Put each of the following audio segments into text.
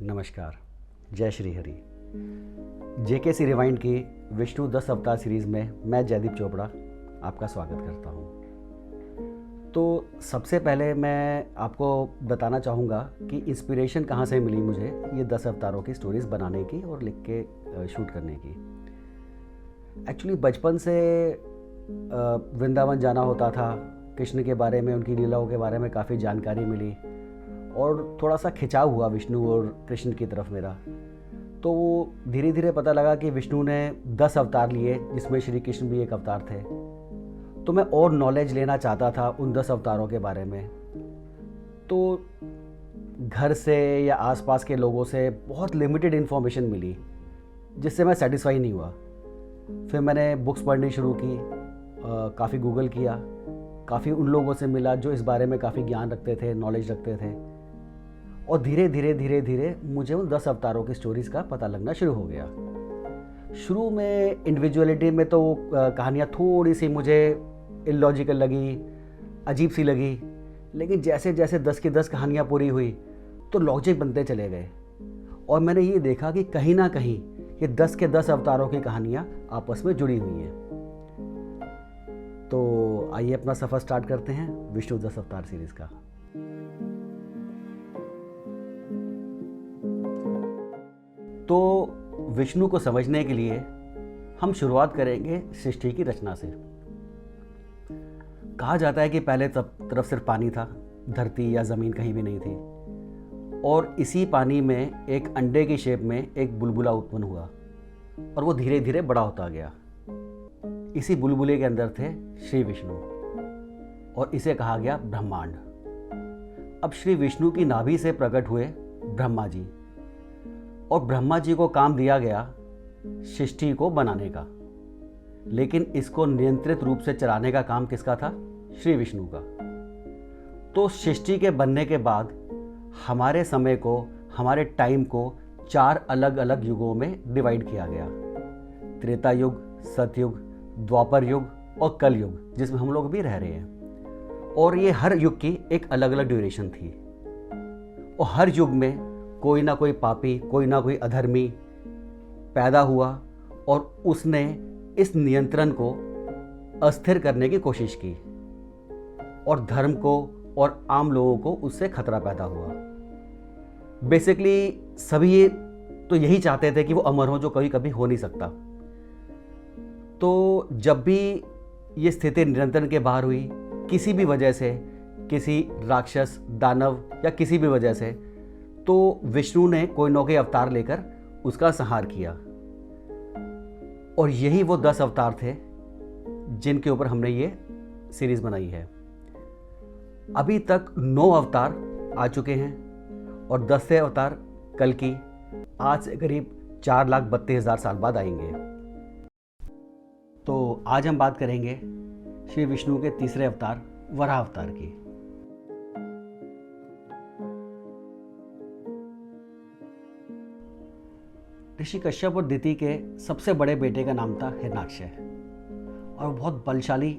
नमस्कार। जय Shri Hari. JKC rewind की विष्णु 10 अवतार सीरीज़ में मैं जयदीप चोपड़ा आपका स्वागत करता हूँ। तो सबसे पहले मैं आपको बताना चाहूँगा कि इंस्पिरेशन कहाँ से मिली मुझे ये 10 अवतारों की स्टोरीज़ बनाने की और लिख के शूट करने की। एक्चुअली बचपन से वृंदावन जाना होता था, कृष्ण के बारे में, उनकी लीलाओं के बारे में काफ़ी जानकारी मिली और थोड़ा सा खिंचाव हुआ विष्णु और कृष्ण की तरफ मेरा। तो धीरे धीरे पता लगा कि विष्णु ने 10 अवतार लिए, जिसमें श्री कृष्ण भी एक अवतार थे। तो मैं और नॉलेज लेना चाहता था उन 10 अवतारों के बारे में। तो घर से या आसपास के लोगों से बहुत लिमिटेड इन्फॉर्मेशन मिली, जिससे मैं सेटिस्फाई नहीं हुआ। फिर मैंने बुक्स पढ़नी शुरू की, काफ़ी गूगल किया, काफ़ी उन लोगों से मिला जो इस बारे में काफ़ी ज्ञान रखते थे, नॉलेज रखते थे, और धीरे धीरे मुझे उन 10 अवतारों की स्टोरीज़ का पता लगना शुरू हो गया। शुरू में इंडिविजुअलिटी में तो कहानियाँ थोड़ी सी मुझे इलॉजिकल लगी, अजीब सी लगी, लेकिन जैसे जैसे 10 की 10 कहानियाँ पूरी हुई तो लॉजिक बनते चले गए और मैंने ये देखा कि कहीं ना कहीं ये 10 के 10 अवतारों की कहानियाँ आपस में जुड़ी हुई हैं। तो आइए अपना सफ़र स्टार्ट करते हैं विष्णु 10 अवतार सीरीज़ का। तो विष्णु को समझने के लिए हम शुरुआत करेंगे सृष्टि की रचना से। कहा जाता है कि पहले तरफ सिर्फ पानी था, धरती या ज़मीन कहीं भी नहीं थी, और इसी पानी में एक अंडे की शेप में एक बुलबुला उत्पन्न हुआ और वो धीरे धीरे बड़ा होता गया। इसी बुलबुले के अंदर थे श्री विष्णु और इसे कहा गया ब्रह्मांड। अब श्री विष्णु की नाभि से प्रकट हुए ब्रह्मा जी, और ब्रह्मा जी को काम दिया गया सृष्टि को बनाने का, लेकिन इसको नियंत्रित रूप से चलाने का काम किसका था? श्री विष्णु का। तो सृष्टि के बनने के बाद हमारे समय को, हमारे टाइम को 4 अलग अलग युगों में डिवाइड किया गया। त्रेता युग, सतयुग, द्वापर युग और कल युग, जिसमें हम लोग भी रह रहे हैं। और ये हर युग की एक अलग अलग ड्यूरेशन थी, और हर युग में कोई ना कोई पापी, कोई ना कोई अधर्मी पैदा हुआ और उसने इस नियंत्रण को अस्थिर करने की कोशिश की, और धर्म को और आम लोगों को उससे खतरा पैदा हुआ। बेसिकली सभी तो यही चाहते थे कि वो अमर हो, जो कभी कभी हो नहीं सकता। तो जब भी ये स्थिति नियंत्रण के बाहर हुई, किसी भी वजह से, किसी राक्षस, दानव या किसी भी वजह से, तो विष्णु ने कोई न कोई अवतार लेकर उसका संहार किया। और यही वो 10 अवतार थे जिनके ऊपर हमने ये सीरीज बनाई है। अभी तक 9 अवतार आ चुके हैं और 10वें अवतार कल की आज से करीब 4,32,000 साल बाद आएंगे। तो आज हम बात करेंगे श्री विष्णु के तीसरे अवतार वराह अवतार की। ऋषि कश्यप और दिति के सबसे बड़े बेटे का नाम था हिरण्याक्ष, और बहुत बलशाली,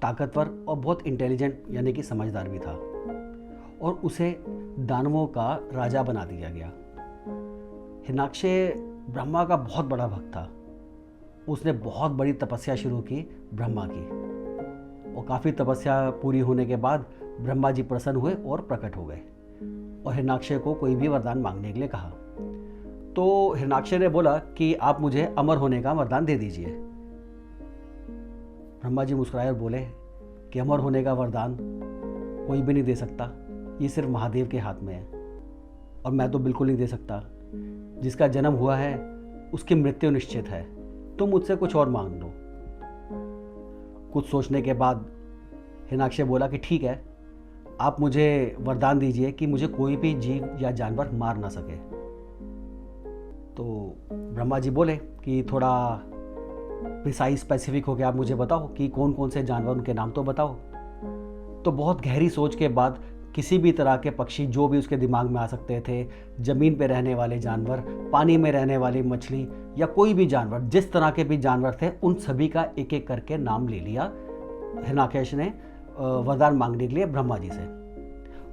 ताकतवर और बहुत इंटेलिजेंट यानी कि समझदार भी था, और उसे दानवों का राजा बना दिया गया। हिरण्याक्ष ब्रह्मा का बहुत बड़ा भक्त था। उसने बहुत बड़ी तपस्या शुरू की ब्रह्मा की, और काफ़ी तपस्या पूरी होने के बाद ब्रह्मा जी प्रसन्न हुए और प्रकट हो गए, और हिरण्याक्ष को कोई भी वरदान मांगने के लिए कहा। तो हिरण्याक्ष ने बोला कि आप मुझे अमर होने का वरदान दे दीजिए। ब्रह्मा जी मुस्कुराए और बोले कि अमर होने का वरदान कोई भी नहीं दे सकता, ये सिर्फ महादेव के हाथ में है, और मैं तो बिल्कुल नहीं दे सकता। जिसका जन्म हुआ है उसकी मृत्यु निश्चित है, तुम मुझसे कुछ और मांग लो। कुछ सोचने के बाद हिरण्याक्ष बोला कि ठीक है, आप मुझे वरदान दीजिए कि मुझे कोई भी जीव या जानवर मार ना सके। तो ब्रह्मा जी बोले कि थोड़ा प्रिसाइज, स्पेसिफिक हो के आप मुझे बताओ कि कौन कौन से जानवर, उनके नाम तो बताओ। तो बहुत गहरी सोच के बाद किसी भी तरह के पक्षी जो भी उसके दिमाग में आ सकते थे, ज़मीन पे रहने वाले जानवर, पानी में रहने वाली मछली या कोई भी जानवर, जिस तरह के भी जानवर थे, उन सभी का एक एक करके नाम ले लिया हिरण्याक्ष ने वरदान मांगने के लिए ब्रह्मा जी से।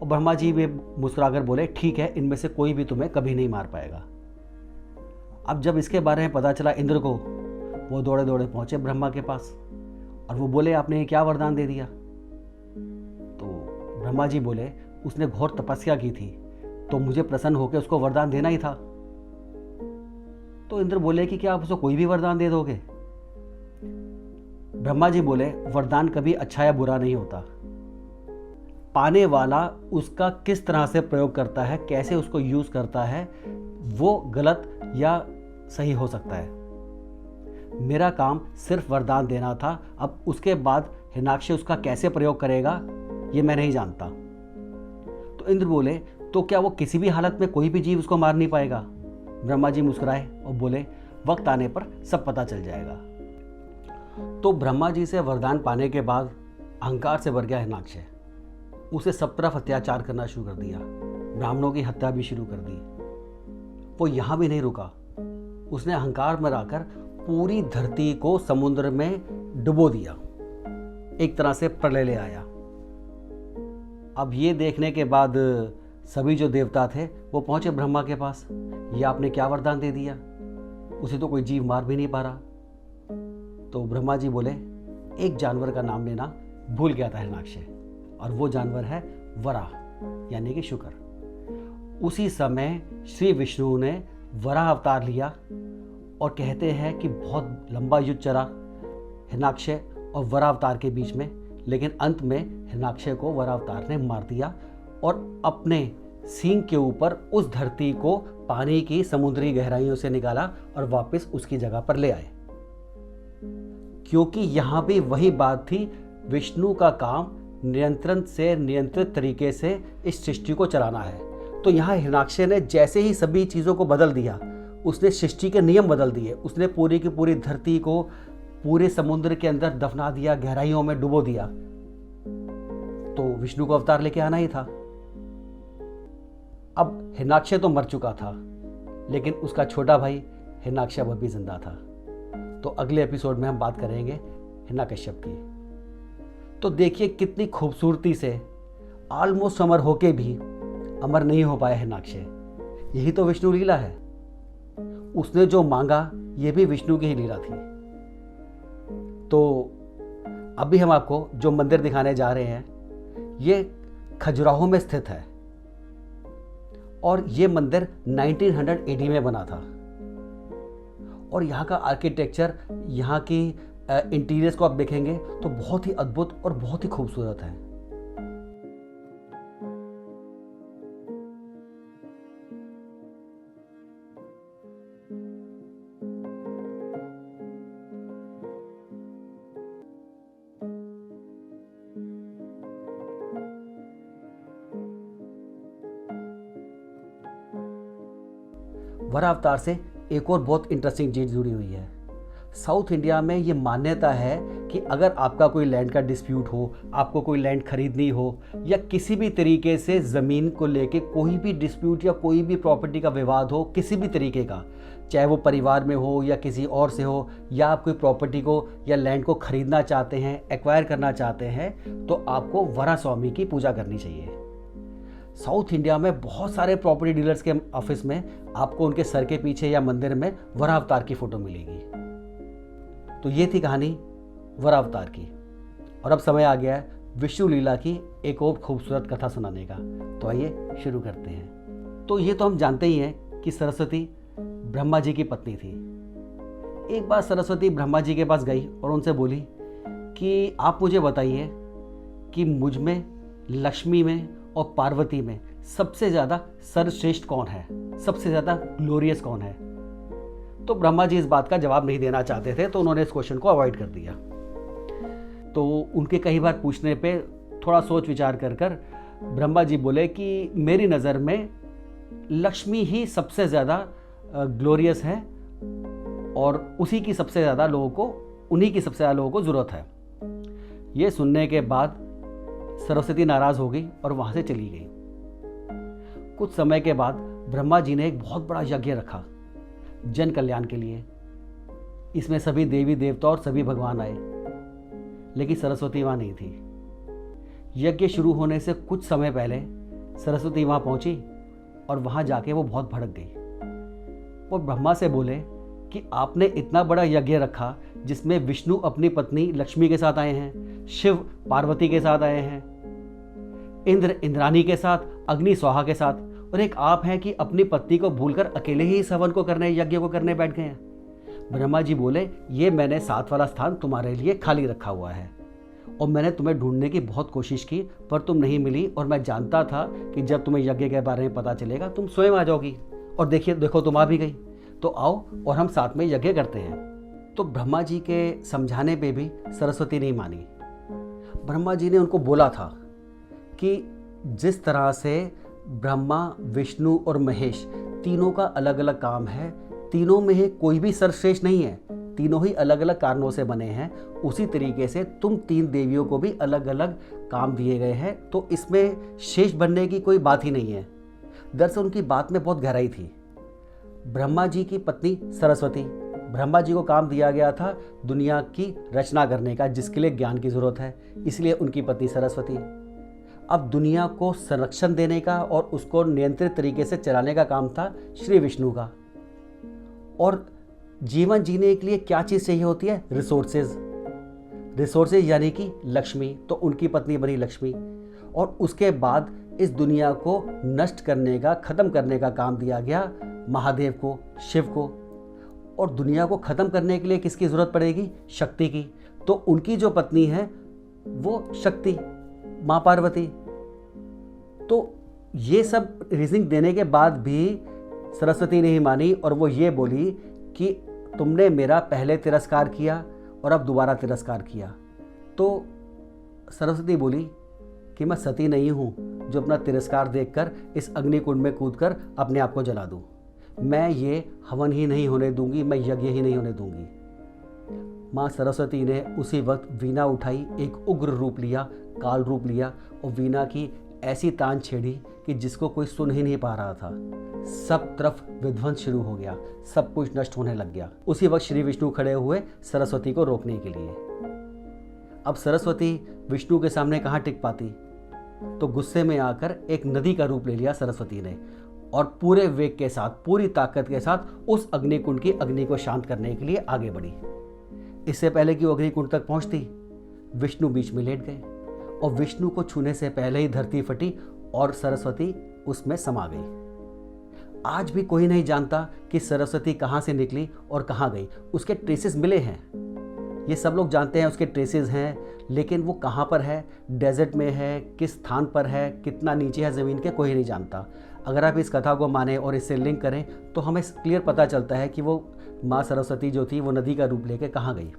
और ब्रह्मा जी भी मुस्कुराकर बोले, ठीक है, इनमें से कोई भी तुम्हें कभी नहीं मार पाएगा। अब जब इसके बारे में पता चला इंद्र को, वो दौड़े दौड़े पहुंचे ब्रह्मा के पास और वो बोले, आपने ये क्या वरदान दे दिया? तो ब्रह्मा जी बोले, उसने घोर तपस्या की थी तो मुझे प्रसन्न होकर उसको वरदान देना ही था। तो इंद्र बोले कि क्या आप उसको कोई भी वरदान दे दोगे? ब्रह्मा जी बोले, वरदान कभी अच्छा या बुरा नहीं होता, पाने वाला उसका किस तरह से प्रयोग करता है, कैसे उसको यूज करता है, वो गलत या सही हो सकता है। मेरा काम सिर्फ वरदान देना था, अब उसके बाद हिरण्याक्ष उसका कैसे प्रयोग करेगा ये मैं नहीं जानता। तो इंद्र बोले, तो क्या वो किसी भी हालत में कोई भी जीव उसको मार नहीं पाएगा? ब्रह्मा जी मुस्कुराए और बोले, वक्त आने पर सब पता चल जाएगा। तो ब्रह्मा जी से वरदान पाने के बाद अहंकार से भर गया हिरण्याक्ष। उसे सब तरफ अत्याचार करना शुरू कर दिया, ब्राह्मणों की हत्या भी शुरू कर दी। वो यहाँ भी नहीं रुका, उसने अहंकार में आकर पूरी धरती को समुद्र में डुबो दिया, एक तरह से प्रलय ले आया। अब ये देखने के बाद सभी जो देवता थे वो पहुंचे ब्रह्मा के पास, ये आपने क्या वरदान दे दिया, उसे तो कोई जीव मार भी नहीं पा रहा। तो ब्रह्मा जी बोले, एक जानवर का नाम लेना भूल गया था हिरण्याक्ष, और वो जानवर है वराह, यानी कि शुकर। उसी समय श्री विष्णु ने वराह अवतार लिया और कहते हैं कि बहुत लंबा युद्ध चला हिरण्याक्ष और वराह अवतार के बीच में, लेकिन अंत में हिरण्याक्ष को वराह अवतार ने मार दिया और अपने सींग के ऊपर उस धरती को पानी की समुद्री गहराइयों से निकाला और वापस उसकी जगह पर ले आए। क्योंकि यहाँ भी वही बात थी, विष्णु का काम नियंत्रण से नियंत्रित तरीके से इस सृष्टि को चलाना है। तो यहाँ हिरण्याक्ष ने जैसे ही सभी चीज़ों को बदल दिया, उसने सृष्टि के नियम बदल दिए, उसने पूरी की पूरी धरती को पूरे समुद्र के अंदर दफना दिया, गहराइयों में डुबो दिया। तो विष्णु को अवतार लेके आना ही था। अब हिरण्याक्ष तो मर चुका था, लेकिन उसका छोटा भाई हिरण्याक्ष अब भी जिंदा था। तो अगले एपिसोड में हम बात करेंगे हिरण्यकश्यप की। तो देखिए कितनी खूबसूरती से ऑलमोस्ट अमर होके भी अमर नहीं हो पाया हिरण्याक्ष। यही तो विष्णु लीला है। उसने जो मांगा ये भी विष्णु की ही लीला थी। तो अभी हम आपको जो मंदिर दिखाने जा रहे हैं ये खजुराहो में स्थित है और ये मंदिर 1900 AD में बना था। और यहाँ का आर्किटेक्चर, यहाँ की इंटीरियर्स को आप देखेंगे तो बहुत ही अद्भुत और बहुत ही खूबसूरत है। वराह अवतार से एक और बहुत इंटरेस्टिंग चीज़ जुड़ी हुई है। साउथ इंडिया में ये मान्यता है कि अगर आपका कोई लैंड का डिस्प्यूट हो, आपको कोई लैंड खरीदनी हो या किसी भी तरीके से ज़मीन को लेके कोई भी डिस्प्यूट या कोई भी प्रॉपर्टी का विवाद हो, किसी भी तरीके का, चाहे वो परिवार में हो या किसी और से हो, या आप कोई प्रॉपर्टी को या लैंड को खरीदना चाहते हैं, एक्वायर करना चाहते हैं, तो आपको वराह स्वामी की पूजा करनी चाहिए। साउथ इंडिया में बहुत सारे प्रॉपर्टी डीलर्स के ऑफिस में आपको उनके सर के पीछे या मंदिर में वराह अवतार की फोटो मिलेगी। तो ये थी कहानी वराह अवतार की। और अब समय आ गया है विष्णु लीला की एक और खूबसूरत कथा सुनाने का। तो आइए शुरू करते हैं। तो ये तो हम जानते ही हैं कि सरस्वती ब्रह्मा जी की पत्नी थी। एक बार सरस्वती ब्रह्मा जी के पास गई और उनसे बोली कि आप मुझे बताइए कि मुझ में, लक्ष्मी में और पार्वती में सबसे ज़्यादा सर्वश्रेष्ठ कौन है, सबसे ज़्यादा ग्लोरियस कौन है। तो ब्रह्मा जी इस बात का जवाब नहीं देना चाहते थे, तो उन्होंने इस क्वेश्चन को अवॉइड कर दिया। तो उनके कई बार पूछने पे थोड़ा सोच विचार कर ब्रह्मा जी बोले कि मेरी नज़र में लक्ष्मी ही सबसे ज़्यादा ग्लोरियस है और उन्हीं की सबसे ज़्यादा लोगों को ज़रूरत है। ये सुनने के बाद सरस्वती नाराज़ हो गई और वहाँ से चली गई। कुछ समय के बाद ब्रह्मा जी ने एक बहुत बड़ा यज्ञ रखा जन कल्याण के लिए। इसमें सभी देवी देवता और सभी भगवान आए, लेकिन सरस्वती वहाँ नहीं थी। यज्ञ शुरू होने से कुछ समय पहले सरस्वती वहाँ पहुँची और वहाँ जाके वो बहुत भड़क गई। वो ब्रह्मा से बोले कि आपने इतना बड़ा यज्ञ रखा जिसमें विष्णु अपनी पत्नी लक्ष्मी के साथ आए हैं, शिव पार्वती के साथ आए हैं, इंद्र इंद्रानी के साथ, अग्नि स्वाहा के साथ, और एक आप हैं कि अपनी पत्नी को भूलकर अकेले ही इस हवन को करने, यज्ञ को करने बैठ गए हैं। ब्रह्मा जी बोले, ये मैंने 7 वाला स्थान तुम्हारे लिए खाली रखा हुआ है और मैंने तुम्हें ढूंढने की बहुत कोशिश की पर तुम नहीं मिली, और मैं जानता था कि जब तुम्हें यज्ञ के बारे में पता चलेगा तुम स्वयं आ जाओगी, और देखो तुम आ भी गई, तो आओ और हम साथ में यज्ञ करते हैं। तो ब्रह्मा जी के समझाने पे भी सरस्वती नहीं मानी। ब्रह्मा जी ने उनको बोला था कि जिस तरह से ब्रह्मा, विष्णु और महेश तीनों का अलग अलग काम है, तीनों में ही कोई भी सर्वश्रेष्ठ नहीं है, तीनों ही अलग अलग कारणों से बने हैं, उसी तरीके से तुम 3 देवियों को भी अलग अलग काम दिए गए हैं, तो इसमें शेष बनने की कोई बात ही नहीं है। दरअसल उनकी बात में बहुत गहराई थी। ब्रह्मा जी की पत्नी सरस्वती, ब्रह्मा जी को काम दिया गया था दुनिया की रचना करने का, जिसके लिए ज्ञान की जरूरत है, इसलिए उनकी पत्नी सरस्वती। अब दुनिया को संरक्षण देने का और उसको नियंत्रित तरीके से चलाने का काम था श्री विष्णु का। और जीवन जीने के लिए क्या चीज़ चाहिए होती है? रिसोर्सेज यानी कि लक्ष्मी, तो उनकी पत्नी बनी लक्ष्मी। और उसके बाद इस दुनिया को नष्ट करने का, ख़त्म करने का काम दिया गया महादेव को, शिव को। और दुनिया को ख़त्म करने के लिए किसकी ज़रूरत पड़ेगी? शक्ति की। तो उनकी जो पत्नी है वो शक्ति, माँ पार्वती। तो ये सब रीजनिंग देने के बाद भी सरस्वती नहीं मानी और वो ये बोली कि तुमने मेरा पहले तिरस्कार किया और अब दोबारा तिरस्कार किया। तो सरस्वती बोली कि मैं सती नहीं हूँ जो अपना तिरस्कार देखकर इस अग्निकुंड में कूदकर अपने आप को जला दूँ। मैं ये हवन ही नहीं होने दूंगी, मैं यज्ञ ही नहीं होने दूंगी। माँ सरस्वती ने उसी वक्त वीणा उठाई, एक उग्र रूप लिया, काल रूप लिया, और वीणा की ऐसी तान छेड़ी कि जिसको कोई सुन ही नहीं पा रहा था। सब तरफ विध्वंस शुरू हो गया, सब कुछ नष्ट होने लग गया। उसी वक्त श्री विष्णु खड़े हुए सरस्वती को रोकने के लिए। अब सरस्वती विष्णु के सामने कहाँ टिक पाती, तो गुस्से में आकर एक नदी का रूप ले लिया सरस्वती ने, और पूरे वेग के साथ, पूरी ताकत के साथ उस अग्निकुंड की अग्नि को शांत करने के लिए आगे बढ़ी। इससे पहले कि वो अग्निकुंड तक पहुंचती, विष्णु बीच में लेट गए और विष्णु को छूने से पहले ही धरती फटी और सरस्वती उसमें समा गई। आज भी कोई नहीं जानता कि सरस्वती कहाँ से निकली और कहाँ गई। उसके ट्रेसेस मिले हैं, ये सब लोग जानते हैं उसके ट्रेसेस हैं, लेकिन वो कहाँ पर है, डेजर्ट में है, किस स्थान पर है, कितना नीचे है ज़मीन के, कोई नहीं जानता। अगर आप इस कथा को माने और इससे लिंक करें तो हमें क्लियर पता चलता है कि वो माँ सरस्वती जो थी वो नदी का रूप लेके कहाँ गई।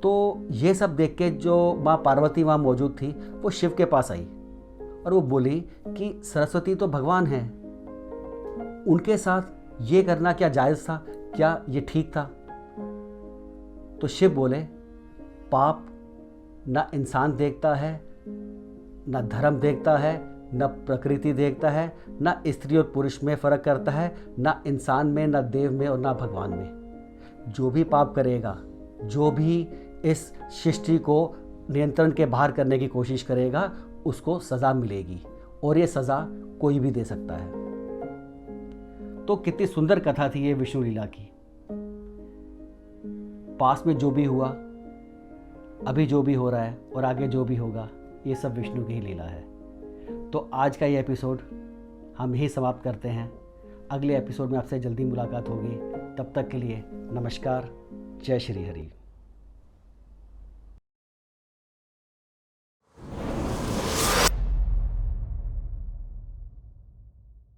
तो ये सब देख के जो माँ पार्वती वहाँ मौजूद थी वो शिव के पास आई और वो बोली कि सरस्वती तो भगवान हैं, उनके साथ ये करना क्या जायज़ था, क्या ये ठीक था? तो शिव बोले, पाप ना इंसान देखता है, ना धर्म देखता है, ना प्रकृति देखता है, ना स्त्री और पुरुष में फ़र्क करता है, ना इंसान में, ना देव में और ना भगवान में। जो भी पाप करेगा, जो भी इस सृष्टि को नियंत्रण के बाहर करने की कोशिश करेगा, उसको सज़ा मिलेगी, और ये सज़ा कोई भी दे सकता है। तो कितनी सुंदर कथा थी ये विष्णु लीला की। पास में जो भी हुआ, अभी जो भी हो रहा है और आगे जो भी होगा, ये सब विष्णु की ही लीला है। तो आज का ये एपिसोड हम यही समाप्त करते हैं। अगले एपिसोड में आपसे जल्दी मुलाकात होगी। तब तक के लिए नमस्कार, जय श्री हरि।